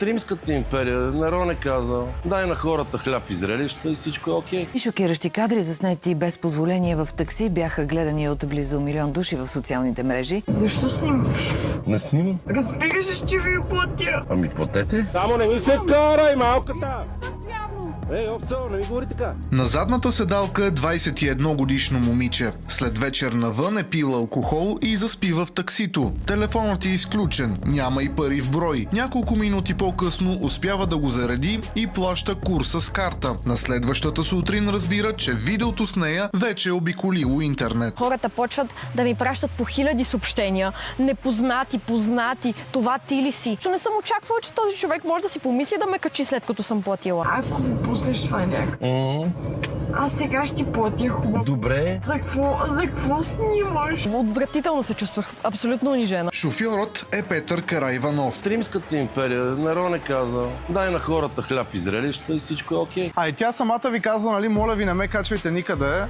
Римската империя, Нерон е казал, дай на хората хляб и зрелища и всичко е окей. И шокиращи кадри, заснети без позволение в такси, бяха гледани от близо милион души в социалните мрежи. Защо снимаш? Не снимам. Разбираш, че ви платя. Ами платете. Само не ми се карай, малката! Ей, овцо, не ми говори така. На задната седалка е 21-годишно момиче. След вечер навън е пила алкохол и заспива в таксито. Телефонът е изключен, няма и пари в брой. Няколко минути по-късно успява да го зареди и плаща курса с карта. На следващата сутрин разбира, че видеото с нея вече е обиколило интернет. Хората почват да ми пращат по хиляди съобщения. Непознати, познати, това ти ли си? Що не съм очаквала, че този човек може да си помисли да ме качи след като съм платила. Ако го пуснеш това някак. Аз сега ще платя хубаво. Добре. За какво снимаш? Отвратително се чувствах, абсолютно унижена. Шофьорът е Петър Караиванов. Римската империя, Нерон е казал, дай на хората хляб и зрелища и всичко е окей. А и тя самата ви каза, нали, моля ви, не ме качвайте никъде.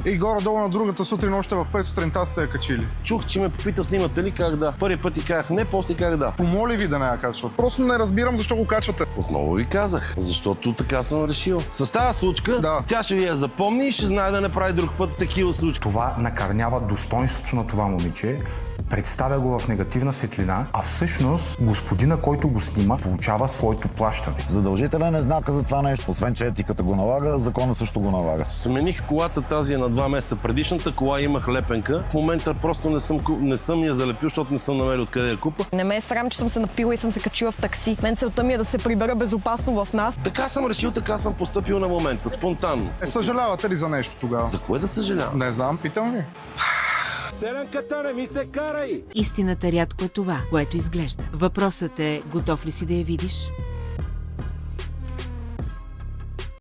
И горе-долу на другата сутрин, още в 5 сутринта сте я качили. Чух, че ме попита снимате ли как да. Първи път ти казах не, после как да. Помоли ви да не я качват. Просто не разбирам защо го качвате. Отново ви казах, защото така съм решил. С тази случка, тя ще ви я запомни и ще знае да не прави друг път такива случки. Това накърнява достоинството на това момиче, представя го в негативна светлина, а всъщност господина, който го снима, получава своето плащане. Задължителен е знака за това нещо. Освен, че етиката го налага, закона също го налага. Смених колата тази на 2 месеца. Предишната кола имах лепенка. В момента просто не съм я залепил, защото не съм намерил откъде я купа. Не ме е срам, че съм се напила и съм се качила в такси. Мен целта ми е да се прибера безопасно в нас. Така съм решил, така съм постъпил на момента, спонтанно. Съжалявате ли за нещо тогава? За кое да съжалявам? Не знам, питам ви. Селенката, не ми се карай! Истината рядко е това, което изглежда. Въпросът е, готов ли си да я видиш?